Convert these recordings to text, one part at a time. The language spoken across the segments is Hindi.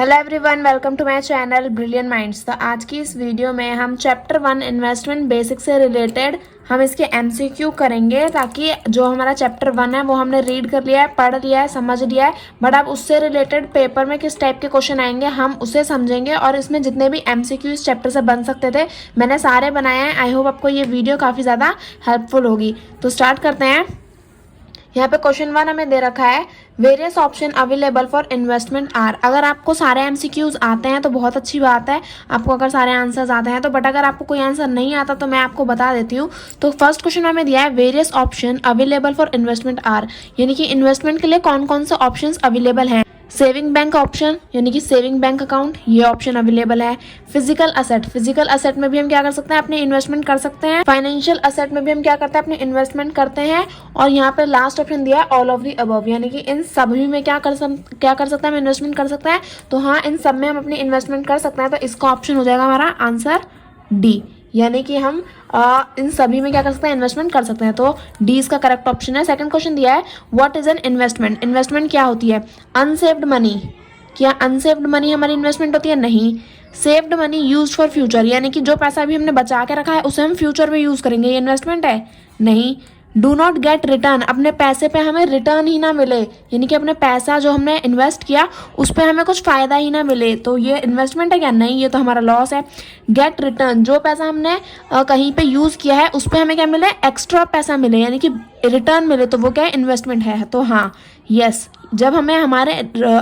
Hello everyone, welcome to my channel brilliant minds. तो आज की इस वीडियो में हम चैप्टर 1 इन्वेस्टमेंट बेसिक से रिलेटेड हम इसके एमसीक्यू करेंगे, ताकि जो हमारा चैप्टर 1 है वो हमने रीड कर लिया है, पढ़ लिया है, समझ लिया है, बट अब उससे रिलेटेड पेपर में किस टाइप के क्वेश्चन आएंगे हम उसे समझेंगे। और इसमें जितने भी एमसीक्यू इस चैप्टर से बन सकते थे मैंने सारे बनाए हैं। आई होप आपको ये वीडियो काफ़ी ज़्यादा हेल्पफुल होगी। तो स्टार्ट करते हैं। यहाँ पे क्वेश्चन 1 हमें दे रखा है, various option available for investment are. अगर आपको सारे एमसीक्यूज आते हैं तो बहुत अच्छी बात है, आपको अगर सारे आंसर्स आते हैं तो, बट अगर आपको कोई आंसर नहीं आता तो मैं आपको बता देती हूँ। तो फर्स्ट क्वेश्चन हमें दिया है, various option available for investment are, यानी कि इन्वेस्टमेंट के लिए कौन कौन से ऑप्शन अवेलेबल हैं। सेविंग बैंक ऑप्शन, यानी कि सेविंग बैंक अकाउंट, ये ऑप्शन अवेलेबल है। फिजिकल असेट, फिजिकल असेट में भी हम क्या कर सकते हैं, अपने इन्वेस्टमेंट कर सकते हैं। फाइनेंशियल असेट में भी हम क्या करते हैं, अपने इन्वेस्टमेंट करते हैं। और यहाँ पे लास्ट ऑप्शन दिया है ऑल ऑफ दी अबव, यानी कि इन सभी में क्या कर सकते हैं, हम इन्वेस्टमेंट कर सकते हैं। तो हाँ, इन सब में हम अपनी इन्वेस्टमेंट कर सकते हैं। तो इसका ऑप्शन हो जाएगा हमारा आंसर डी, यानी कि हम इन सभी में क्या कर सकते हैं, इन्वेस्टमेंट कर सकते हैं। तो डी इसका करेक्ट ऑप्शन है। सेकंड क्वेश्चन दिया है, what is an investment. Investment क्या होती है, अनसेव्ड मनी। क्या अनसेव्ड मनी हमारी इन्वेस्टमेंट होती है? नहीं। Saved money use for future, यानी कि जो पैसा अभी हमने बचा के रखा है उसे हम फ्यूचर में यूज करेंगे, ये इन्वेस्टमेंट है? नहीं। डू नॉट गेट रिटर्न, अपने पैसे पे हमें रिटर्न ही ना मिले, यानी कि अपने पैसा जो हमने इन्वेस्ट किया उस पर हमें कुछ फायदा ही ना मिले, तो ये इन्वेस्टमेंट है क्या? नहीं, ये तो हमारा लॉस है। गेट रिटर्न, जो पैसा हमने कहीं पे यूज किया है उस पर हमें क्या मिले, एक्स्ट्रा पैसा मिले, यानी कि रिटर्न मिले, तो वो क्या है, इन्वेस्टमेंट है। तो हाँ, यस, जब हमें हमारे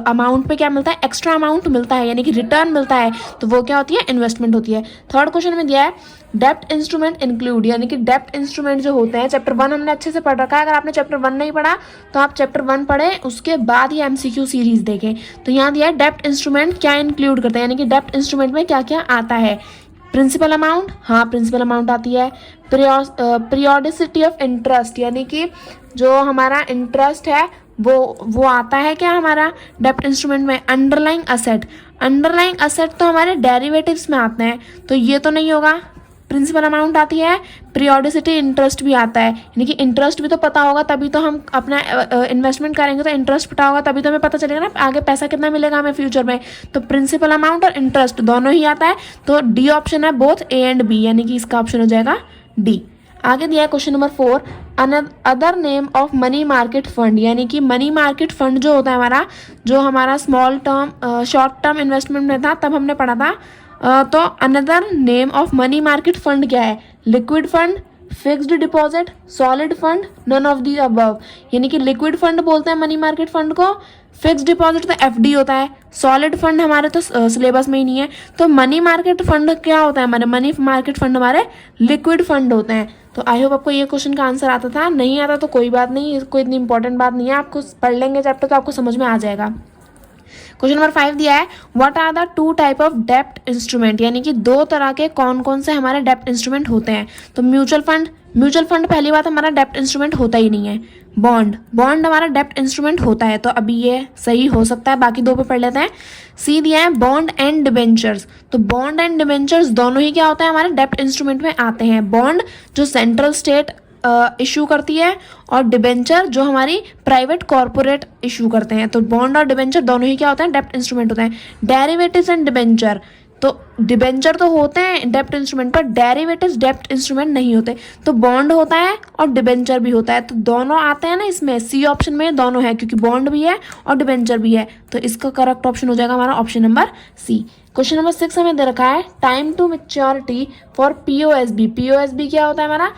अमाउंट पे क्या मिलता है, एक्स्ट्रा अमाउंट मिलता है, यानी कि रिटर्न मिलता है, तो वो क्या होती है, इन्वेस्टमेंट होती है। थर्ड क्वेश्चन में दिया है, डेप्ट इंस्ट्रूमेंट इंक्लूड, यानी कि डेप्ट इंस्ट्रूमेंट जो होते हैं, चैप्टर 1 हमने अच्छे से पढ़ रखा है। अगर आपने चैप्टर 1 नहीं पढ़ा तो आप चैप्टर 1 पढ़ें, उसके बाद ही एमसीक्यू सीरीज देखें। तो यहाँ दिया है डेप्ट इंस्ट्रूमेंट क्या इंक्लूड करते हैं, यानी कि डेप्ट इंस्ट्रूमेंट में क्या क्या आता है। प्रिंसिपल अमाउंट, हाँ प्रिंसिपल अमाउंट आती है। पीरियोडिसिटी ऑफ इंटरेस्ट, यानी कि जो हमारा इंटरेस्ट है वो आता है क्या हमारा डेप्ट इंस्ट्रूमेंट में। अंडरलाइंग असेट, अंडरलाइंग असेट तो हमारे डेरिवेटिव्स में आते हैं, तो ये तो नहीं होगा। प्रिंसिपल अमाउंट आती है, पीरियोडिसिटी इंटरेस्ट भी आता है, यानी कि इंटरेस्ट भी तो पता होगा तभी तो हम अपना इन्वेस्टमेंट करेंगे, तो इंटरेस्ट पता होगा तभी तो हमें पता चलेगा ना आगे पैसा कितना मिलेगा हमें फ्यूचर में। तो प्रिंसिपल अमाउंट और इंटरेस्ट दोनों ही आता है, तो डी ऑप्शन है, बोथ ए एंड बी, यानी कि इसका ऑप्शन हो जाएगा डी। आगे दिया है question number 4, other name of money market fund, यानी कि मनी मार्केट फंड जो होता है हमारा, जो हमारा small term short term investment में था तब हमने पढ़ा था। तो another name of money market fund क्या है, liquid fund, fixed deposit, solid fund, none of the above. यानी कि लिक्विड फंड बोलते हैं मनी मार्केट फंड को, फिक्स्ड डिपॉजिट तो एफडी होता है, सॉलिड फंड हमारे तो सिलेबस में ही नहीं है। तो मनी मार्केट फंड क्या होता है हमारे, मनी मार्केट फंड हमारे लिक्विड फंड होते हैं। तो आई होप आपको ये क्वेश्चन का आंसर आता था। नहीं आता तो कोई बात नहीं, कोई इतनी इंपॉर्टेंट बात नहीं है, आपको पढ़ लेंगे चैप्टर तो आपको समझ में आ जाएगा। क्वेश्चन नंबर 5 दिया है, what are the two type of डेप्ट इंस्ट्रूमेंट, यानी कि दो तरह के कौन कौन से हमारे डेप्ट इंस्ट्रूमेंट होते हैं। तो म्यूचुअल फंड, म्यूचुअल फंड पहली बात हमारा डेप्ट इंस्ट्रूमेंट होता ही नहीं है। बॉन्ड, बॉन्ड हमारा डेप्ट इंस्ट्रूमेंट होता है, तो अभी ये सही हो सकता है, बाकी दो पे पढ़ लेते हैं। सी दिया है, बॉन्ड एंड डिबेंचर्स, तो बॉन्ड एंड डिबेंचर्स दोनों ही क्या होता है, हमारे डेप्ट इंस्ट्रूमेंट में आते हैं। बॉन्ड जो सेंट्रल स्टेट इशू करती है, और डिबेंचर जो हमारी प्राइवेट कॉर्पोरेट इशू करते हैं। तो बॉन्ड और डिबेंचर दोनों ही क्या होते हैं, डेप्ट इंस्ट्रूमेंट होते हैं। डेरिवेटिव्स एंड डिबेंचर, तो डिबेंचर तो होते हैं डेप्ट इंस्ट्रूमेंट पर, डेरिवेटिव्स डेप्ट इंस्ट्रूमेंट नहीं होते। तो बॉन्ड होता है और डिबेंचर भी होता है, तो दोनों आते हैं ना इसमें, सी ऑप्शन में दोनों है, क्योंकि बॉन्ड भी है और डिबेंचर भी है। तो इसका करेक्ट ऑप्शन हो जाएगा हमारा option number C. Question number 6 हमें दे रखा है, time to maturity for POSB. POSB क्या होता है हमारा,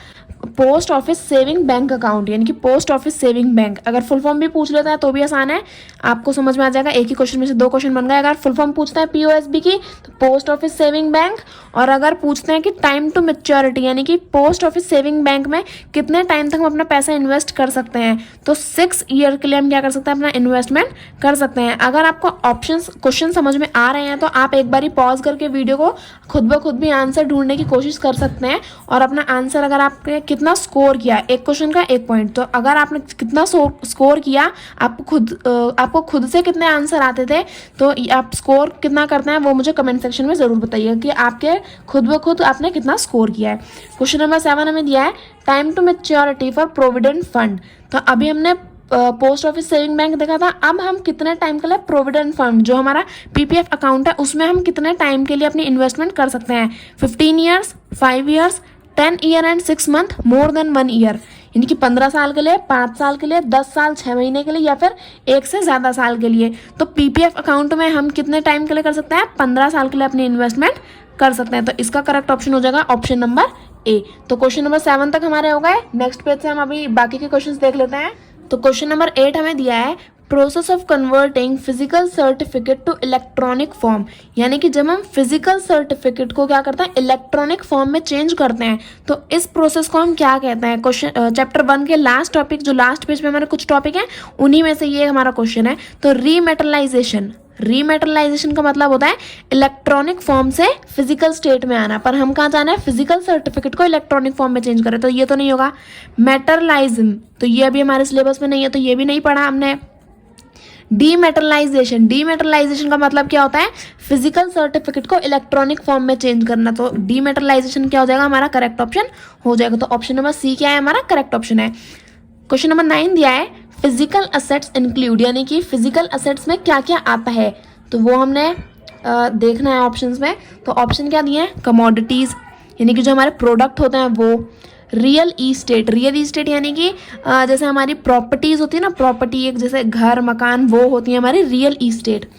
post office saving bank account, यानी कि पोस्ट ऑफिस सेविंग बैंक। अगर फुल फॉर्म भी पूछ लेता है तो भी आसान है, आपको समझ में आ जाएगा। एक ही क्वेश्चन में से दो क्वेश्चन बन गए। अगर फुल फॉर्म पूछता है पीओएसबी की तो पोस्ट ऑफिस सेविंग बैंक, और अगर पूछते हैं कि टाइम टू मैच्योरिटी, यानी कि पोस्ट ऑफिस सेविंग बैंक में कितने टाइम तक हम अपना पैसा इन्वेस्ट कर सकते हैं, तो 6 ईयर के लिए हम क्या कर सकते हैं, अपना इन्वेस्टमेंट कर सकते हैं। अगर आपको ऑप्शंस क्वेश्चन समझ में आ रहे हैं तो आप एक बारी पॉज करके वीडियो को खुद ब खुद भी आंसर ढूंढने की कोशिश कर सकते हैं, और अपना आंसर अगर आपने कितना स्कोर किया, एक क्वेश्चन का 1 पॉइंट, तो अगर आपने कितना स्कोर किया, आपको खुद से कितने आंसर आते थे, तो आप स्कोर कितना करते हैं वो मुझे कमेंट सेक्शन में ज़रूर बताइए कि आपके खुद ब खुद आपने कितना स्कोर किया है। क्वेश्चन नंबर 7 हमें दिया है, time to maturity for provident fund. तो अभी हमने पोस्ट ऑफिस सेविंग बैंक देखा था। अब हम कितने टाइम के लिए प्रोविडेंट फंड जो हमारा पीपीएफ अकाउंट है उसमें हम कितने टाइम के लिए अपनी इन्वेस्टमेंट कर सकते हैं, 15 years, 5 years, 10 year and 6 month, more than 1 year, यानी कि 15 साल के लिए, 5 साल के लिए, 10 साल 6 महीने के लिए या फिर 1 से ज़्यादा साल के लिए। तो पीपीएफ अकाउंट में हम कितने टाइम के लिए कर सकते हैं, 15 साल के लिए अपनी इन्वेस्टमेंट कर सकते हैं। तो इसका करेक्ट ऑप्शन हो जाएगा ऑप्शन नंबर ए। तो क्वेश्चन नंबर 7 तक हमारे हो गए। नेक्स्ट पेज से हम अभी बाकी के क्वेश्चंस देख लेते हैं। तो क्वेश्चन नंबर 8 हमें दिया है process of converting physical certificate to electronic form, यानी कि जब हम फिजिकल सर्टिफिकेट को क्या करते हैं, इलेक्ट्रॉनिक फॉर्म में चेंज करते हैं, तो इस प्रोसेस को हम क्या कहते हैं। क्वेश्चन चैप्टर 1 के लास्ट टॉपिक, जो लास्ट पेज पे हमारे कुछ टॉपिक हैं उन्हीं में से ये हमारा क्वेश्चन है। तो रीमेटलाइजेशन, रीमेटलाइजेशन का मतलब होता है इलेक्ट्रॉनिक फॉर्म से फिजिकल स्टेट में आना, पर हम कहाँ जाना है, फिजिकल सर्टिफिकेट को इलेक्ट्रॉनिक फॉर्म में चेंज करें, तो ये तो नहीं होगा। मेटरलाइज्म, तो ये अभी हमारे सिलेबस में नहीं है, तो ये भी नहीं पढ़ा हमने। डीमेटलाइजेशन, डीमेटलाइजेशन का मतलब क्या होता है, फिजिकल सर्टिफिकेट को इलेक्ट्रॉनिक फॉर्म में चेंज करना। तो डीमेटलाइजेशन क्या हो जाएगा, हमारा करेक्ट ऑप्शन हो जाएगा। तो ऑप्शन नंबर सी क्या है, हमारा करेक्ट ऑप्शन है। क्वेश्चन नंबर 9 दिया है फिजिकल असेट्स इंक्लूड, यानी कि फिजिकल असेट्स में क्या क्या आता है, तो वो हमने देखना है ऑप्शंस में। तो ऑप्शन क्या दिए हैं, कमोडिटीज, यानी कि जो हमारे प्रोडक्ट होते हैं वो, रियल ईस्टेट, रियल ईस्टेट यानी कि जैसे हमारी प्रॉपर्टीज होती है ना, प्रॉपर्टी एक जैसे घर मकान, वो होती है हमारी रियल ईस्टेट।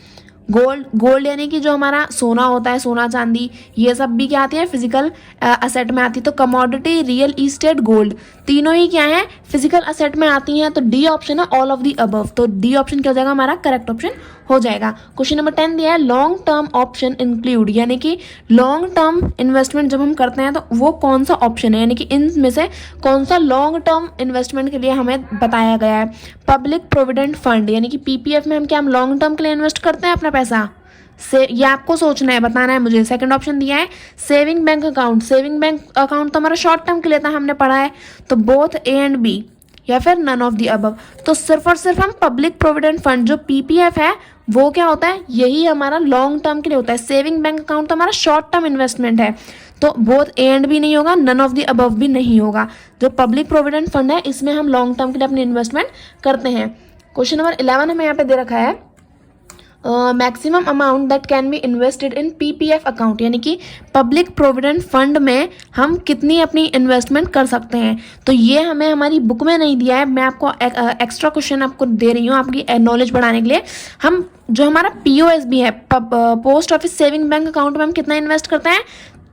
गोल्ड, गोल्ड यानी कि जो हमारा सोना होता है, सोना चांदी, ये सब भी क्या आती है, फिजिकल असेट में आती है। तो कमोडिटी, रियल ईस्टेट, गोल्ड, तीनों ही क्या है, फिजिकल असेट में आती हैं। तो डी ऑप्शन है ऑल ऑफ दी अबव, तो डी ऑप्शन क्या हो जाएगा, हमारा करेक्ट ऑप्शन हो जाएगा। क्वेश्चन नंबर 10 दिया है लॉन्ग टर्म ऑप्शन इंक्लूड, यानी कि लॉन्ग टर्म इन्वेस्टमेंट जब हम करते हैं तो वो कौन सा ऑप्शन है, यानी कि इनमें से कौन सा लॉन्ग टर्म इन्वेस्टमेंट के लिए हमें बताया गया है। पब्लिक प्रोविडेंट फंड, यानी कि पीपीएफ में हम क्या, हम लॉन्ग टर्म के लिए इन्वेस्ट करते हैं अपना पैसा से, ये आपको सोचना है, बताना है मुझे। सेकंड ऑप्शन दिया है saving bank account, saving bank account तो हमारा शॉर्ट टर्म के लिए था, हमने पढ़ा है, तो बोथ ए एंड बी या फिर नन ऑफ दी अबव। तो सिर्फ और सिर्फ हम पब्लिक प्रोविडेंट फंड जो पीपीएफ है वो क्या होता है, यही हमारा लॉन्ग टर्म के लिए होता है। सेविंग बैंक अकाउंट तो हमारा शॉर्ट टर्म इन्वेस्टमेंट है, तो बोथ ए एंड बी नहीं होगा, नन ऑफ दी अबव भी नहीं होगा। जो पब्लिक प्रोविडेंट फंड है इसमें हम लॉन्ग टर्म के लिए अपनी इन्वेस्टमेंट करते हैं। क्वेश्चन नंबर 11 हमें यहाँ पे दे रखा है maximum amount that can be invested in PPF account, यानी कि पब्लिक प्रोविडेंट फंड में हम कितनी अपनी इन्वेस्टमेंट कर सकते हैं। तो ये हमें हमारी बुक में नहीं दिया है, मैं आपको एक्स्ट्रा क्वेश्चन आपको दे रही हूँ आपकी नॉलेज बढ़ाने के लिए। हम जो हमारा पीओएसबी है, post office saving bank account में हम कितना इन्वेस्ट करते हैं,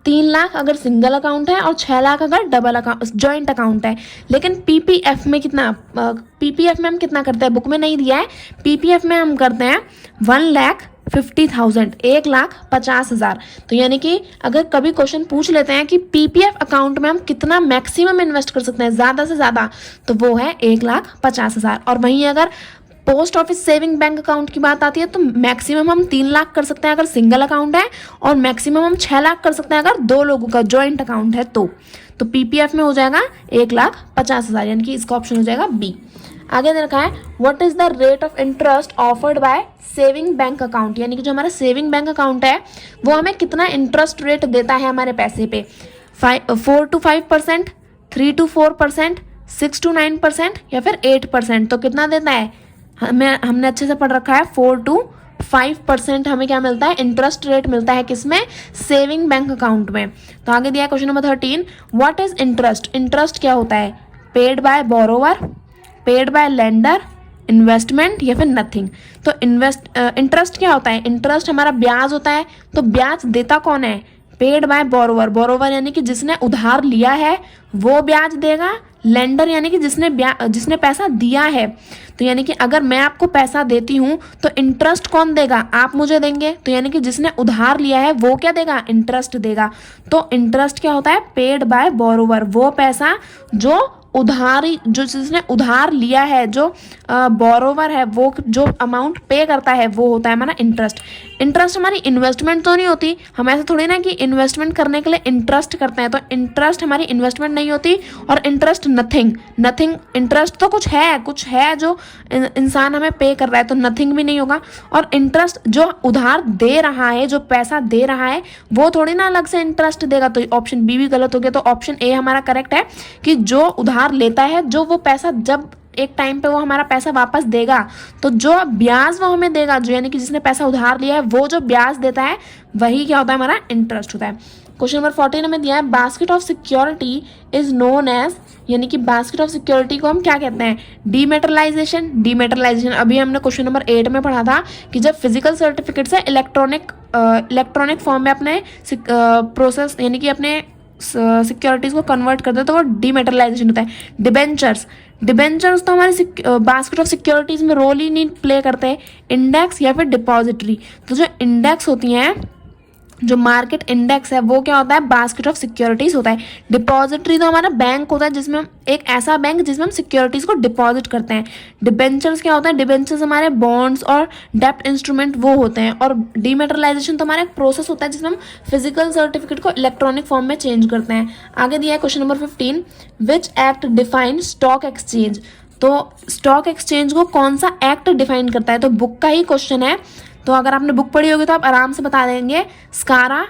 3 लाख अगर सिंगल अकाउंट है और 6 लाख अगर डबल अकाउंट जॉइंट अकाउंट है। लेकिन पीपीएफ में कितना, पीपीएफ में हम कितना करते हैं, बुक में नहीं दिया है। पीपीएफ में हम करते हैं 1,50,000, 1,50,000। तो यानी कि अगर कभी क्वेश्चन पूछ लेते हैं कि पीपीएफ अकाउंट में हम कितना मैक्सिमम इन्वेस्ट कर सकते हैं ज़्यादा से ज़्यादा, तो वो है 1,50,000। और वहीं अगर post office saving bank account की बात आती है तो मैक्सिमम हम 3 लाख कर सकते हैं अगर सिंगल अकाउंट है, और मैक्सिमम हम 6 लाख कर सकते हैं अगर 2 लोगों का जॉइंट अकाउंट है। तो पीपीएफ में हो जाएगा 1,50,000, यानी कि इसका ऑप्शन हो जाएगा बी। आगे दे रखा है what is the rate of interest offered by saving bank account, यानी कि जो हमारा सेविंग बैंक अकाउंट है वो हमें कितना इंटरेस्ट रेट देता है हमारे पैसे पे, 4 to 5%, 3 to 4%, 6 to 9% या फिर 8%। तो कितना देता है, हमने अच्छे से पढ़ रखा है, 4 to 5% हमें क्या मिलता है, इंटरेस्ट रेट मिलता है, किसमें, सेविंग बैंक अकाउंट में। तो आगे दिया है question number 13 what is interest, interest क्या होता है, paid by borrower, paid by lender, investment या फिर नथिंग। तो इंटरेस्ट क्या होता है, इंटरेस्ट हमारा ब्याज होता है। तो ब्याज देता कौन है, पेड बाय बोरोवर, बोरोवर यानी कि जिसने उधार लिया है वो ब्याज देगा, लेंडर यानी कि जिसने पैसा दिया है। तो यानी कि अगर मैं आपको पैसा देती हूँ तो इंटरेस्ट कौन देगा, आप मुझे देंगे, तो यानी कि जिसने उधार लिया है वो क्या देगा, इंटरेस्ट देगा। तो इंटरेस्ट क्या होता है, पेड बाय बोरोवर, वो पैसा जो उधारी, जो जिसने उधार लिया है, जो बोरोवर है, वो जो अमाउंट पे करता है वो होता है हमारा इंटरेस्ट। इंटरेस्ट हमारी इन्वेस्टमेंट तो नहीं होती, हम ऐसे थोड़ी ना कि इन्वेस्टमेंट करने के लिए इंटरेस्ट करते हैं, तो इंटरेस्ट हमारी इन्वेस्टमेंट नहीं होती। और इंटरेस्ट नथिंग, इंटरेस्ट तो कुछ है जो इंसान हमें पे कर रहा है, तो नथिंग भी नहीं होगा। और इंटरेस्ट जो उधार दे रहा है, जो पैसा दे रहा है, वो थोड़ी ना अलग से इंटरेस्ट देगा। तो ऑप्शन बी भी गलत हो गया। तो ऑप्शन ए हमारा करेक्ट है कि जो उधार लेता है, जो वो पैसा जब एक टाइम पे वो हमारा पैसा वापस देगा, तो जो ब्याज वो हमें देगा, जो यानी कि जिसने पैसा उधार लिया है वो जो ब्याज देता है वही क्या होता है, हमारा इंटरेस्ट होता है। क्वेश्चन नंबर 14 हमें दिया है basket of security is known as, यानी कि बास्केट ऑफ सिक्योरिटी को हम क्या कहते हैं, डीमेटलाइजेशन। डीमेटलाइजेशन अभी हमने क्वेश्चन नंबर 8 में पढ़ा था कि जब फिजिकल सर्टिफिकेट से इलेक्ट्रॉनिक फॉर्म में अपने प्रोसेस यानी कि अपने सिक्योरिटीज को कन्वर्ट करते हैं तो वो डीमेटलाइजेशन होता है। डिबेंचर्स तो हमारे बास्केट ऑफ सिक्योरिटीज में रोल ही नहीं प्ले करते। इंडेक्स या फिर डिपॉजिटरी, तो जो इंडेक्स होती हैं, जो मार्केट इंडेक्स है वो क्या होता है, बास्केट ऑफ सिक्योरिटीज होता है। डिपॉजिटरी तो हमारा बैंक होता है जिसमें हम एक ऐसा बैंक जिसमें हम सिक्योरिटीज को डिपॉजिट करते हैं। डिबेंचर्स क्या होता है, डिबेंचर्स हमारे बॉन्ड्स और डेप्ट इंस्ट्रूमेंट वो होते हैं। और डीमेटलाइजेशन तो हमारा एक प्रोसेस होता है जिसमें हम फिजिकल सर्टिफिकेट को इलेक्ट्रॉनिक फॉर्म में चेंज करते हैं। आगे दिया है question number 15, which act define stock exchange. तो स्टॉक एक्सचेंज को कौन सा एक्ट डिफाइन करता है, तो बुक का ही क्वेश्चन है, तो अगर आपने बुक पढ़ी होगी तो आप आराम से बता देंगे। स्कारा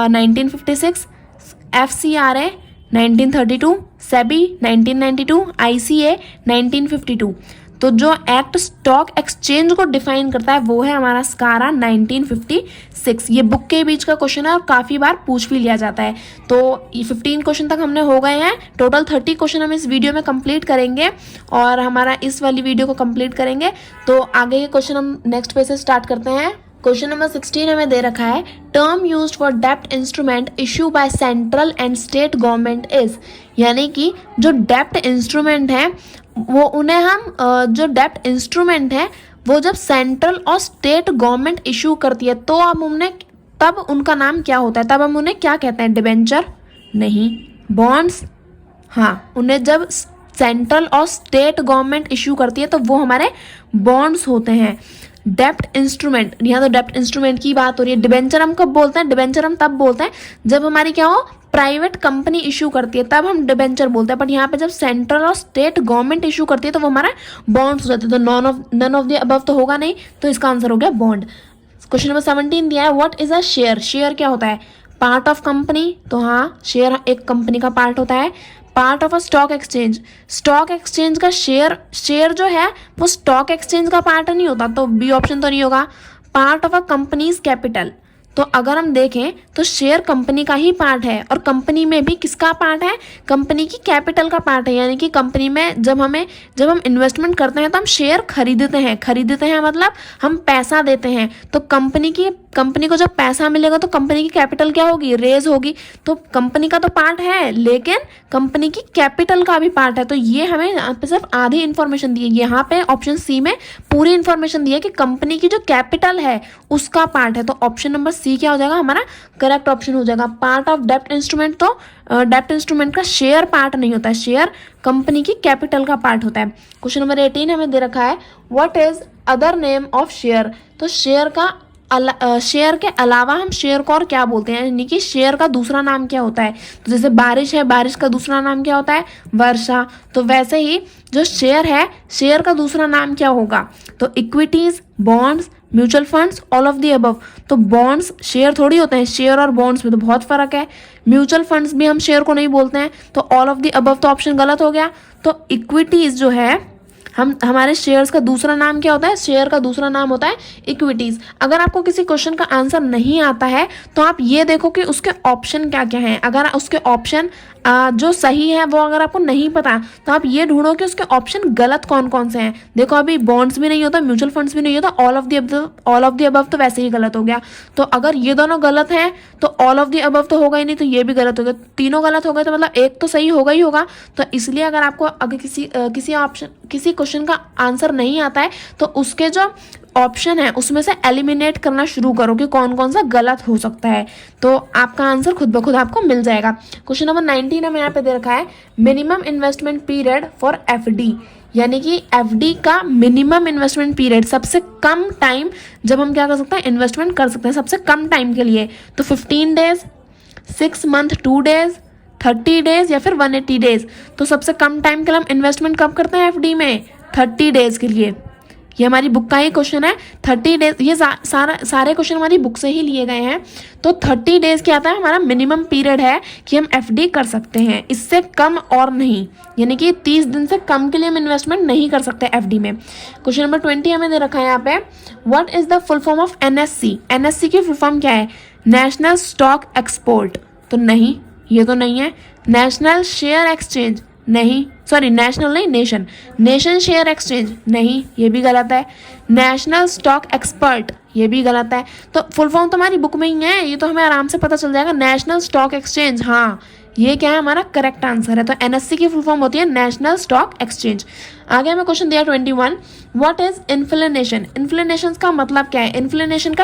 1956, FCRA 1932, सेबी 1992, ICA 1952। तो जो एक्ट स्टॉक एक्सचेंज को डिफाइन करता है वो है हमारा स्कारा 1956। ये बुक के बीच का क्वेश्चन है और काफ़ी बार पूछ भी लिया जाता है। तो ये 15 क्वेश्चन तक हमने हो गए हैं, टोटल 30 क्वेश्चन हम इस वीडियो में कंप्लीट करेंगे और हमारा इस वाली वीडियो को कंप्लीट करेंगे। तो आगे के क्वेश्चन हम नेक्स्ट पेज से स्टार्ट करते हैं। क्वेश्चन नंबर 16 हमें दे रखा है, टर्म यूज्ड फॉर डेप्ट instrument issue by central and state government is, यानी कि जो डेप्ट इंस्ट्रूमेंट है वो उन्हें हम जो डेप्ट इंस्ट्रूमेंट है वो जब सेंट्रल और स्टेट गवर्नमेंट इशू करती है तो हम उन्हें, तब उनका नाम क्या होता है, तब हम उन्हें क्या कहते हैं, डिबेंचर नहीं, बॉन्ड्स, हाँ, उन्हें जब सेंट्रल और स्टेट गवर्नमेंट इशू करती है तो वो हमारे बॉन्ड्स होते हैं। डेप्ट इंस्ट्रूमेंट, यहाँ तो डेप्ट इंस्ट्रूमेंट की बात हो रही है। डिबेंचर हम कब बोलते हैं, डिबेंचर हम तब बोलते हैं जब हमारी क्या हो, प्राइवेट कंपनी इशू करती है, तब हम डिबेंचर बोलते हैं। बट यहाँ पे जब सेंट्रल और स्टेट गवर्नमेंट इशू करती है तो वो हमारा बॉन्ड्स हो जाते हैं। तो नन ऑफ द अबव तो होगा नहीं, तो इसका आंसर हो गया बॉन्ड। क्वेश्चन नंबर 17 दिया है, what is a share. Share क्या होता है, पार्ट ऑफ कंपनी, तो हाँ, शेयर एक कंपनी का पार्ट होता है। Part of a stock exchange, stock exchange का शेयर जो है वो स्टॉक एक्सचेंज का पार्ट नहीं होता, तो बी ऑप्शन तो नहीं होगा। Part of a companies capital, तो अगर हम देखें तो शेयर कंपनी का ही पार्ट है और कंपनी में भी किसका पार्ट है, कंपनी की कैपिटल का पार्ट है। यानी कि कंपनी में जब हम इन्वेस्टमेंट करते हैं तो हम शेयर खरीदते हैं मतलब हम पैसा देते हैं। तो कंपनी को जब पैसा मिलेगा तो कंपनी की कैपिटल क्या होगी, रेज होगी। तो कंपनी का तो पार्ट है लेकिन कंपनी की कैपिटल का भी पार्ट है। तो ये हमें यहाँ पे सिर्फ आधी इंफॉर्मेशन दी है, यहाँ पे ऑप्शन सी में पूरी इंफॉर्मेशन दी है कि कंपनी की जो कैपिटल है उसका पार्ट है। तो ऑप्शन नंबर सी क्या हो जाएगा, हमारा करेक्ट ऑप्शन हो जाएगा। पार्ट ऑफ डेप्ट इंस्ट्रूमेंट, तो डेप्ट इंस्ट्रूमेंट का शेयर पार्ट नहीं होता है, शेयर कंपनी की कैपिटल का पार्ट होता है। क्वेश्चन नंबर 18 हमें दे रखा है, what is other name of share. तो शेयर के अलावा हम शेयर को और क्या बोलते हैं, यानी कि शेयर का दूसरा नाम क्या होता है। तो जैसे बारिश है, बारिश का दूसरा नाम क्या होता है, वर्षा। तो वैसे ही जो शेयर है, शेयर का दूसरा नाम क्या होगा, तो equities, bonds, mutual funds, all of the above. तो बॉन्ड्स शेयर थोड़ी होते हैं, शेयर और बॉन्ड्स में तो बहुत फर्क है। म्यूचुअल फंड्स भी हम शेयर को नहीं बोलते हैं, तो ऑल ऑफ द अबव तो ऑप्शन गलत हो गया। तो इक्विटीज जो है, हमारे शेयर्स का दूसरा नाम क्या होता है, शेयर का दूसरा नाम होता है इक्विटीज। अगर आपको किसी क्वेश्चन का आंसर नहीं आता है तो आप ये देखो कि उसके ऑप्शन क्या क्या हैं। अगर उसके ऑप्शन जो सही है वो अगर आपको नहीं पता तो आप ये ढूंढो कि उसके ऑप्शन गलत कौन कौन से हैं। देखो अभी बॉन्ड्स भी नहीं होता, म्यूचुअल फंड्स भी नहीं होता, ऑल ऑफ द अबव तो वैसे ही गलत हो गया। तो अगर ये दोनों गलत हैं तो ऑल ऑफ द अबव तो होगा ही नहीं, तो ये भी गलत हो गया। तीनों गलत हो गए तो मतलब एक तो सही होगा ही होगा। तो इसलिए अगर आपको अगर किसी क्वेश्चन का आंसर नहीं आता है तो उसके जो ऑप्शन है उसमें से एलिमिनेट करना शुरू करो कि कौन कौन सा गलत हो सकता है, तो आपका आंसर खुद ब खुद आपको मिल जाएगा। क्वेश्चन नंबर 19 हमें यहाँ पे दे रखा है, minimum investment period for FD, यानी कि एफडी का मिनिमम इन्वेस्टमेंट पीरियड, सबसे कम टाइम जब हम क्या कर सकते हैं, इन्वेस्टमेंट कर सकते हैं सबसे कम टाइम के लिए। तो 15 डेज, 6 मंथ 2 डेज, 30 डेज या फिर 180 डेज। तो सबसे कम टाइम के लिए हम इन्वेस्टमेंट कब करते हैं एफडी में, 30 डेज के लिए। ये हमारी बुक का ही क्वेश्चन है। 30 डेज, ये सारे क्वेश्चन हमारी बुक से ही लिए गए हैं। तो 30 डेज क्या आता है, हमारा मिनिमम पीरियड है कि हम एफडी कर सकते हैं, इससे कम और नहीं, यानी कि 30 दिन से कम के लिए हम इन्वेस्टमेंट नहीं कर सकते एफडी में। क्वेश्चन नंबर 20 हमें दे रखा है यहाँ पे, what is the full form of NSC. NSC की फुल फॉर्म क्या है, नेशनल स्टॉक एक्सपोर्ट, तो नहीं, ये तो नहीं है। नेशनल शेयर एक्सचेंज, नहीं, सॉरी नेशनल नहीं, नेशन, नेशन शेयर एक्सचेंज, नहीं, ये भी गलत है। नेशनल स्टॉक एक्सपर्ट, ये भी गलत है। तो फुल फॉर्म तो हमारी बुक में ही है, ये तो हमें आराम से पता चल जाएगा। नेशनल स्टॉक एक्सचेंज, हाँ ये क्या है, हमारा करेक्ट आंसर है। तो एनएससी की फुल फॉर्म होती है नेशनल स्टॉक एक्सचेंज। आगे हमें क्वेश्चन दिया 21, व्हाट इज इन्फ्लेशन। इन्फ्लेशन का मतलब क्या है, इन्फ्लेशन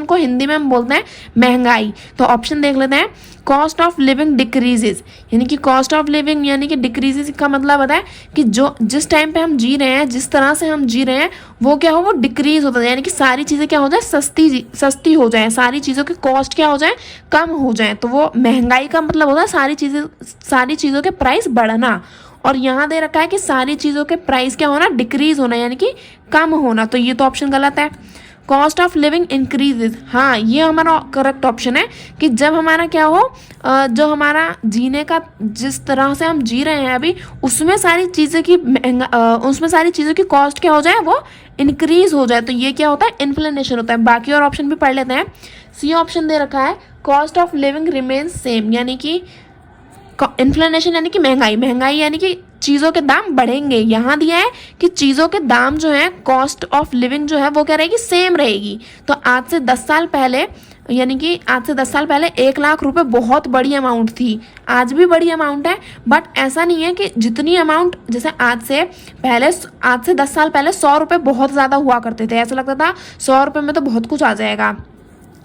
को हिंदी में हम बोलते हैं महंगाई। तो ऑप्शन देख लेते हैं, कॉस्ट ऑफ लिविंग डिक्रीजेज, यानी कि कॉस्ट ऑफ लिविंग यानी कि डिक्रीजेज का मतलब होता है कि जो जिस टाइम पे हम जी रहे हैं, जिस तरह से हम जी रहे हैं, वो क्या हो, वो डिक्रीज होता है, यानी कि सारी चीज़ें क्या हो जाए, सस्ती हो जाए, सारी चीज़ों की कॉस्ट क्या हो जाए, कम हो जाए। तो वो महंगाई का मतलब होता है सारी चीज़ों के प्राइस बढ़ना। और यहाँ दे रखा है कि सारी चीज़ों के प्राइस क्या होना, डिक्रीज होना, यानी कि कम होना। तो ये तो ऑप्शन गलत है। कॉस्ट ऑफ लिविंग इंक्रीजेज, हाँ ये हमारा करेक्ट ऑप्शन है कि जब हमारा क्या हो, जो हमारा जीने का जिस तरह से हम जी रहे हैं अभी, उसमें सारी चीज़ों की कॉस्ट क्या हो जाए, वो इंक्रीज हो जाए। तो ये क्या होता है, इन्फ्लेशन होता है। बाकी और ऑप्शन भी पढ़ लेते हैं। सी ऑप्शन दे रखा है, cost of living remains same, यानी कि इन्फ्लेशन यानी कि महंगाई यानी कि चीज़ों के दाम बढ़ेंगे। यहाँ दिया है कि चीज़ों के दाम जो है, कॉस्ट ऑफ लिविंग जो है वो क्या रहेगी, सेम रहेगी। तो आज से 10 साल पहले, यानी कि आज से 10 साल पहले 1 लाख रुपए बहुत बड़ी अमाउंट थी, आज भी बड़ी अमाउंट है। बट ऐसा नहीं है कि जितनी अमाउंट, जैसे आज से 10 साल पहले 100 रुपये बहुत ज़्यादा हुआ करते थे, ऐसा लगता था 100 रुपये में तो बहुत कुछ आ जाएगा।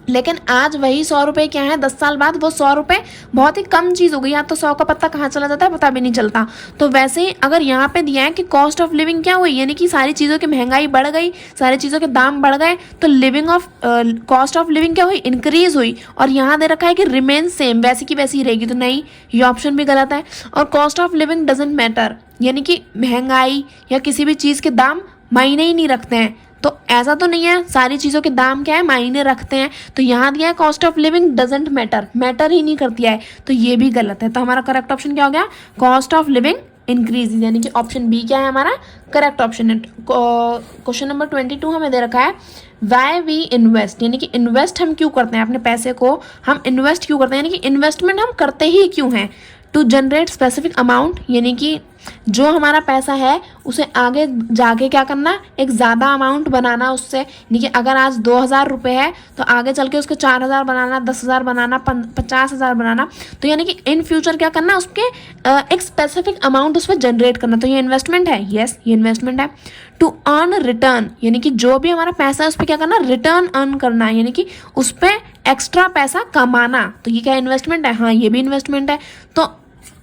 लेकिन आज वही 100 रुपये क्या है, 10 साल बाद वो 100 रुपये बहुत ही कम चीज़ हो गई। या तो 100 का पत्ता कहाँ चला जाता है पता भी नहीं चलता। तो वैसे ही अगर यहाँ पे दिया है कि कॉस्ट ऑफ लिविंग क्या हुई, यानी कि सारी चीज़ों की महंगाई बढ़ गई, सारी चीज़ों के दाम बढ़ गए, तो कॉस्ट ऑफ लिविंग क्या हुई, इंक्रीज हुई। और यहाँ दे रखा है कि रिमेन सेम, वैसी की वैसी ही रहेगी, तो नहीं, ये ऑप्शन भी गलत है। और cost of living doesn't matter, यानी कि महंगाई या किसी भी चीज़ के दाम मायने ही नहीं रखते हैं। तो ऐसा तो नहीं है, सारी चीज़ों के दाम क्या है, मायने रखते हैं। तो यहाँ दिया है cost of living doesn't matter ही नहीं करती है, तो ये भी गलत है। तो हमारा करेक्ट ऑप्शन क्या हो गया, कॉस्ट ऑफ लिविंग इंक्रीज, यानी कि ऑप्शन बी क्या है हमारा करेक्ट ऑप्शन है। क्वेश्चन नंबर 22 हमें दे रखा है, वाई वी इन्वेस्ट, यानी कि इन्वेस्ट हम क्यों करते हैं, अपने पैसे को हम इन्वेस्ट क्यों करते हैं, यानी कि इन्वेस्टमेंट हम करते ही क्यों हैं। टू जनरेट स्पेसिफिक अमाउंट, यानी कि जो हमारा पैसा है उसे आगे जाके क्या करना, एक ज़्यादा अमाउंट बनाना उससे, यानी कि अगर आज 2000 रुपये है तो आगे चल के उसके 4000 बनाना, 10,000 बनाना, 50,000 बनाना। तो यानी कि इन फ्यूचर क्या करना, उसके एक स्पेसिफिक अमाउंट उस पर जनरेट करना। तो ये इन्वेस्टमेंट है, यस ये इन्वेस्टमेंट है। टू अर्न रिटर्न, यानी कि जो भी हमारा पैसा है उस पर क्या करना, रिटर्न अर्न करना, यानी कि उस पर एक्स्ट्रा पैसा कमाना। तो ये क्या इन्वेस्टमेंट है, हाँ ये भी इन्वेस्टमेंट है। तो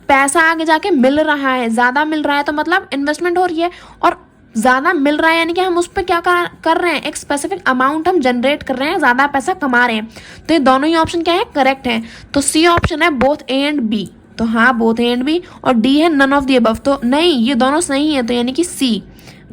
पैसा आगे जाके मिल रहा है, ज़्यादा मिल रहा है, तो मतलब इन्वेस्टमेंट हो रही है। और ज़्यादा मिल रहा है यानी कि हम उस पर क्या कर रहे हैं, एक स्पेसिफिक अमाउंट हम जनरेट कर रहे हैं, ज़्यादा पैसा कमा रहे हैं। तो ये दोनों ही ऑप्शन क्या है, करेक्ट है। तो सी ऑप्शन है बोथ ए एंड बी, तो हाँ बोथ ए एंड बी। और डी है नन ऑफ द अबव, तो नहीं ये दोनों सही है, तो यानी कि C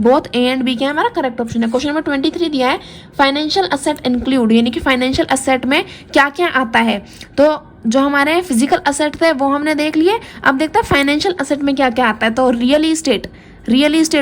both A and B क्या है हमारा करेक्ट ऑप्शन है। क्वेश्चन नंबर 23 दिया है, फाइनेंशियल असेट इंक्लूड, यानी कि फाइनेंशियल असेट में क्या क्या आता है। तो जो हमारे फिजिकल असेट थे वो हमने देख लिए, अब देखते हैं फाइनेंशियल असेट में क्या क्या आता है। तो रियल इस्टेट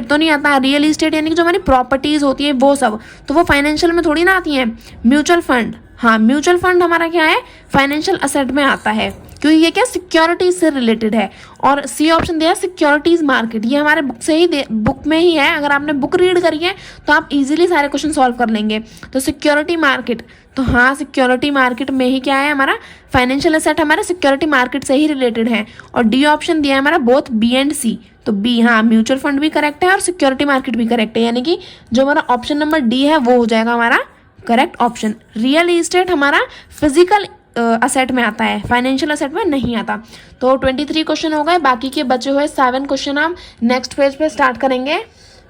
तो नहीं आता। रियल इस्टेट यानी कि जो हमारी प्रॉपर्टीज होती है वो सब, तो वो फाइनेंशियल में थोड़ी ना आती हैं। म्यूचुअल फंड, हाँ म्यूचुअल फंड हमारा क्या है, फाइनेंशियल असेट में आता है, क्योंकि ये क्या सिक्योरिटीज से रिलेटेड है। और सी ऑप्शन दिया है सिक्योरिटीज मार्केट, ये हमारे बुक में ही है। अगर आपने बुक रीड करी है तो आप इजीली सारे क्वेश्चन सॉल्व कर लेंगे। तो सिक्योरिटी मार्केट, तो हाँ सिक्योरिटी मार्केट में ही क्या है हमारा फाइनेंशियल एसेट, हमारे सिक्योरिटी मार्केट से ही रिलेटेड है। और डी ऑप्शन दिया है हमारा बोथ बी एंड सी, तो बी हाँ म्यूचुअल फंड भी करेक्ट है और सिक्योरिटी मार्केट भी करेक्ट है, यानी कि जो हमारा ऑप्शन नंबर डी है वो हो जाएगा हमारा करेक्ट ऑप्शन। रियल इस्टेट हमारा फिजिकल असेट में आता है, फाइनेंशियल असेट में नहीं आता। तो 23 क्वेश्चन हो गए, बाकी के बचे हुए 7 क्वेश्चन हम नेक्स्ट पेज पे स्टार्ट करेंगे।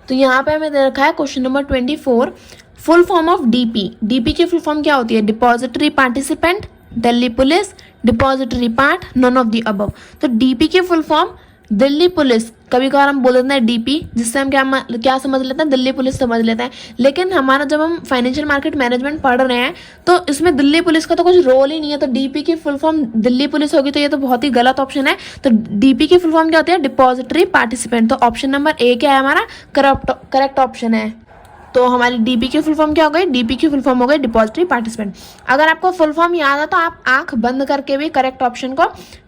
तो यहाँ पे हमें दे रखा है question number 24, full form of DP. DP की फुल फॉर्म क्या होती है, depository participant, Delhi police, depository part, none of the above. तो डीपी की फुल फॉर्म दिल्ली पुलिस, कभी कभार हम बोल देते हैं डीपी, जिससे हम क्या समझ लेते हैं, दिल्ली पुलिस समझ लेते हैं। लेकिन हमारा जब हम फाइनेंशियल मार्केट मैनेजमेंट पढ़ रहे हैं तो इसमें दिल्ली पुलिस का तो कुछ रोल ही नहीं है, तो डीपी की फुल फॉर्म दिल्ली पुलिस होगी, तो ये तो बहुत ही गलत ऑप्शन है। तो डीपी की फुल फॉर्म क्या होती है, डिपॉजिटरी पार्टिसिपेंट। तो ऑप्शन नंबर ए क्या है हमारा, करेक्ट ऑप्शन है। तो हमारी डीपी की फुल फॉर्म क्या हो गई, डीपी की फुल फॉर्म हो गई डिपॉजिटरी पार्टिसिपेंट। अगर आपको फुल फॉर्म याद है तो आप आंख बंद करके भी करेक्ट ऑप्शन को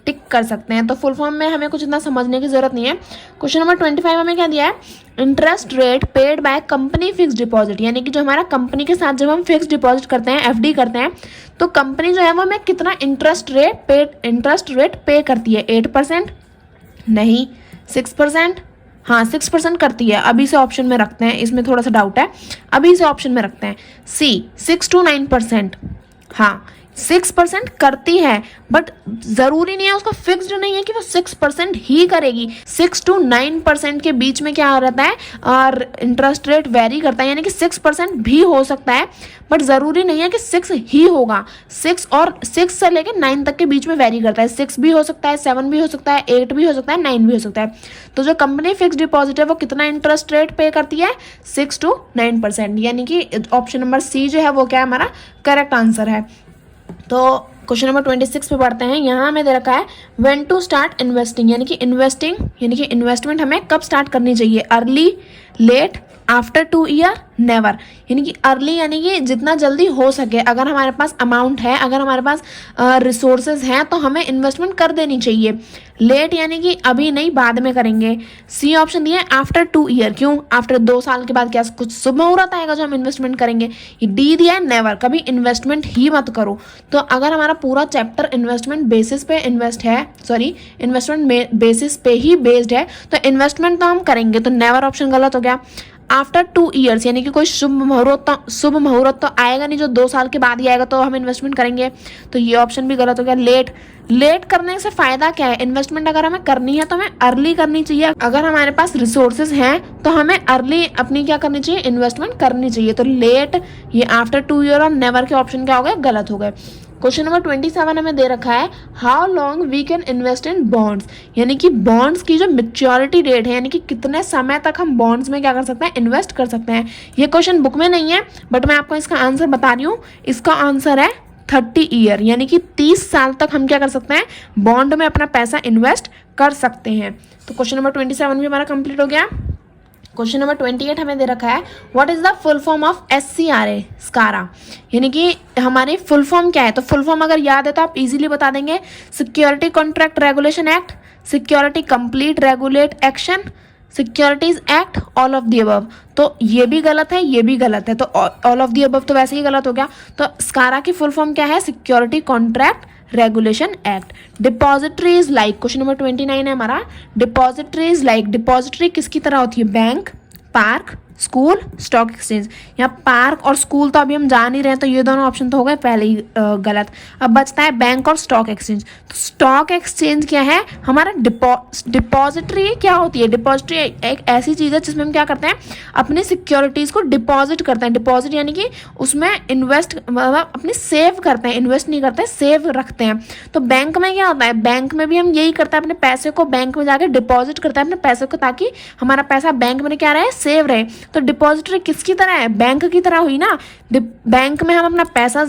टिक कर सकते हैं। तो फुल फॉर्म में हमें कुछ इतना समझने की जरूरत नहीं है। क्वेश्चन नंबर 25 हमें क्या दिया है, interest rate paid by company fix deposit, यानी कि जो हमारा कंपनी के साथ जब हम फिक्स डिपॉजिट करते हैं, एफडी करते हैं, तो कंपनी जो है वो हमें कितना इंटरेस्ट रेट पे करती है। 8%, नहीं 6%, हाँ 6% करती है। अभी से ऑप्शन में रखते हैं, इसमें थोड़ा सा डाउट है, अभी से ऑप्शन में रखते हैं सी 6 to 9%। हाँ 6% करती है, बट जरूरी नहीं है, उसका फिक्स्ड नहीं है कि वो 6% ही करेगी। 6 to 9% के बीच में क्या रहता है, और इंटरेस्ट रेट वेरी करता है, यानी कि 6% भी हो सकता है, बट जरूरी नहीं है कि 6 ही होगा। 6 से लेकर 9 तक के बीच में वेरी करता है। 6 भी हो सकता है, 7 भी हो सकता है, 8 भी हो सकता है, 9 भी हो सकता है। तो जो कंपनी फिक्स डिपॉजिट है वो कितना इंटरेस्ट रेट पे करती है, 6 to 9%, यानी कि ऑप्शन नंबर सी जो है वो क्या हमारा करेक्ट आंसर है। तो क्वेश्चन नंबर 26 पे पढ़ते हैं। यहाँ हमें दे रखा है व्हेन टू स्टार्ट इन्वेस्टिंग, यानी कि इन्वेस्टमेंट हमें कब स्टार्ट करनी चाहिए, early, late, after 2 year, never. यानी कि अर्ली यानी कि जितना जल्दी हो सके, अगर हमारे पास अमाउंट है, अगर हमारे पास रिसोर्सेज हैं तो हमें इन्वेस्टमेंट कर देनी चाहिए। लेट यानी कि अभी नहीं, बाद में करेंगे। सी ऑप्शन दिया है आफ्टर 2 ईयर, क्यों, आफ्टर 2 साल के बाद क्या कुछ शुभ मुहूर्त आएगा जो हम इन्वेस्टमेंट करेंगे। ये डी दिया है नेवर, कभी इन्वेस्टमेंट ही मत करो। तो अगर हमारा पूरा चैप्टर इन्वेस्टमेंट बेसिस पे इन्वेस्टमेंट बेसिस पे ही बेस्ड है, तो इन्वेस्टमेंट तो हम करेंगे, तो नेवर ऑप्शन गलत हो गया। आफ्टर 2 ईयर्स यानी कि कोई शुभ मुहूर्त तो आएगा नहीं, जो 2 साल के बाद ही आएगा तो हम इन्वेस्टमेंट करेंगे, तो ये ऑप्शन भी गलत हो गया। लेट करने से फायदा क्या है, इन्वेस्टमेंट अगर हमें करनी है तो हमें अर्ली करनी चाहिए। अगर हमारे पास रिसोर्सेज हैं तो हमें अर्ली अपनी क्या करनी चाहिए, इन्वेस्टमेंट करनी चाहिए। तो लेट, ये आफ्टर 2 ईयर और नेवर के ऑप्शन क्या हो गए, गलत हो गए। क्वेश्चन नंबर 27 हमें दे रखा है how long we can invest in bonds, यानी कि बॉन्ड्स की जो मैच्योरिटी डेट है, यानी कि कितने समय तक हम बॉन्ड्स में क्या कर सकते हैं, इन्वेस्ट कर सकते हैं। ये क्वेश्चन बुक में नहीं है, बट मैं आपको इसका आंसर बता रही हूँ। इसका आंसर है 30 ईयर, यानी कि 30 साल तक हम क्या कर सकते हैं, बॉन्ड में अपना पैसा इन्वेस्ट कर सकते हैं। तो क्वेश्चन नंबर 27 भी हमारा कंप्लीट हो गया। क्वेश्चन नंबर 28 हमें दे रखा है what is the full form of SCRA, स्कारा, यानी कि हमारी फुल फॉर्म क्या है। तो फुल फॉर्म अगर याद है तो आप इजीली बता देंगे, security contract regulation act, security complete regulate action, securities act, all of the above. तो ये भी गलत है, ये भी गलत है, तो ऑल ऑफ द अबव तो वैसे ही गलत हो गया। तो स्कारा की फुल फॉर्म क्या है, security contract regulation act. Depositories like, question number 29 है हमारा, डिपॉजिटरीज लाइक, डिपॉजिटरी किसकी तरह होती है, bank, park, school, stock exchange. यहाँ पार्क और स्कूल तो अभी हम जान ही रहे हैं, तो ये दोनों ऑप्शन तो हो गए पहले ही गलत। अब बचता है बैंक और स्टॉक एक्सचेंज। तो स्टॉक एक्सचेंज क्या है, हमारा डिपॉजिटरी क्या होती है, डिपॉजिटरी एक ऐसी चीज़ है जिसमें हम क्या करते हैं, अपनी सिक्योरिटीज़ को डिपॉजिट करते हैं। डिपॉजिट यानी कि उसमें इन्वेस्ट, मतलब अपने सेव करते हैं, इन्वेस्ट नहीं करते, सेव रखते हैं। तो बैंक में क्या होता है, बैंक में भी हम यही करते हैं, अपने पैसे को बैंक में जाकर डिपॉजिट करते हैं अपने पैसे को, ताकि हमारा पैसा बैंक में क्या रहे, सेव रहे। तो डिपॉजिटरी किसकी तरह है, बैंक की तरह हुई ना। बैंक में हम अपना पैसा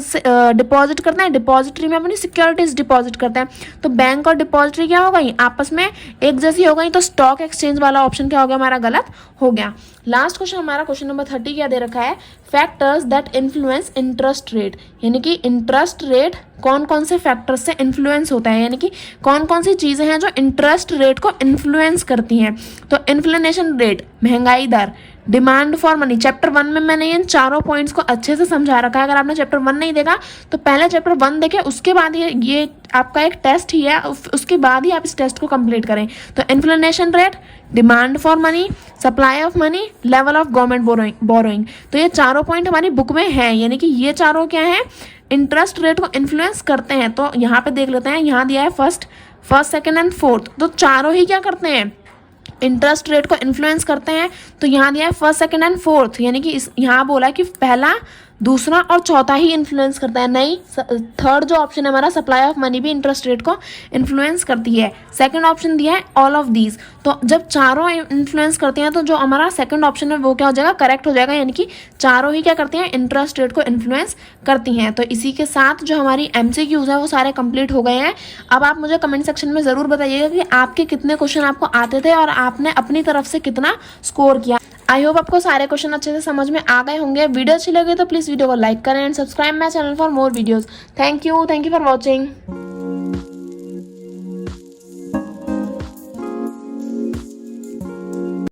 डिपॉजिट करते हैं, डिपॉजिटरी में अपनी सिक्योरिटीज डिपॉजिट करते हैं। तो बैंक और डिपॉजिटरी क्या हो गई, आपस में एक जैसी हो गई। तो स्टॉक एक्सचेंज वाला ऑप्शन क्या हो गया, हमारा गलत हो गया। लास्ट क्वेश्चन हमारा क्वेश्चन नंबर 30 क्या दे रखा है, factors that influence interest rate, यानी कि इंटरेस्ट रेट कौन कौन से फैक्टर्स से इन्फ्लुएंस होता है, यानी कि कौन कौन सी चीज़ें हैं जो इंटरेस्ट रेट को इन्फ्लुएंस करती हैं। तो इन्फ्लेशन रेट, महंगाई दर, डिमांड फॉर मनी। चैप्टर 1 में मैंने इन चारों पॉइंट्स को अच्छे से समझा रखा है। अगर आपने चैप्टर 1 नहीं देखा तो पहले चैप्टर 1 देखें, उसके बाद ये आपका एक टेस्ट ही है, उसके बाद ही आप इस टेस्ट को कंप्लीट करें। तो inflation rate, demand for money, supply of money, level of government borrowing. तो ये चारों पॉइंट हमारी बुक में हैं, यानी कि ये चारों क्या हैं, इंटरेस्ट रेट को इन्फ्लुएंस करते हैं। तो यहाँ पे देख लेते हैं, यहाँ दिया है फर्स्ट, सेकेंड एंड फोर्थ। तो चारों ही क्या करते हैं, इंटरेस्ट रेट को इन्फ्लुएंस करते हैं। तो यहाँ दिया है फर्स्ट, सेकंड एंड फोर्थ, यानी कि यहाँ बोला कि पहला, दूसरा और चौथा ही इन्फ्लुएंस करता है, नहीं थर्ड जो ऑप्शन है हमारा सप्लाई ऑफ मनी भी इंटरेस्ट रेट को इन्फ्लुएंस करती है। सेकंड ऑप्शन दिया है ऑल ऑफ दीज, तो जब चारों इन्फ्लुएंस करते हैं तो जो हमारा सेकंड ऑप्शन है वो क्या हो जाएगा, करेक्ट हो जाएगा, यानी कि चारों ही क्या करते हैं, इंटरेस्ट रेट को इन्फ्लुएंस करती हैं। तो इसी के साथ जो हमारी MCQs है वो सारे कंप्लीट हो गए हैं। अब आप मुझे कमेंट सेक्शन में ज़रूर बताइएगा कि आपके कितने क्वेश्चन आपको आते थे और आपने अपनी तरफ से कितना स्कोर किया। आई होप आपको सारे क्वेश्चन अच्छे से समझ में आ गए होंगे। वीडियो अच्छी लगे तो प्लीज़ वीडियो को लाइक करें and subscribe my channel for more videos. Thank you for watching.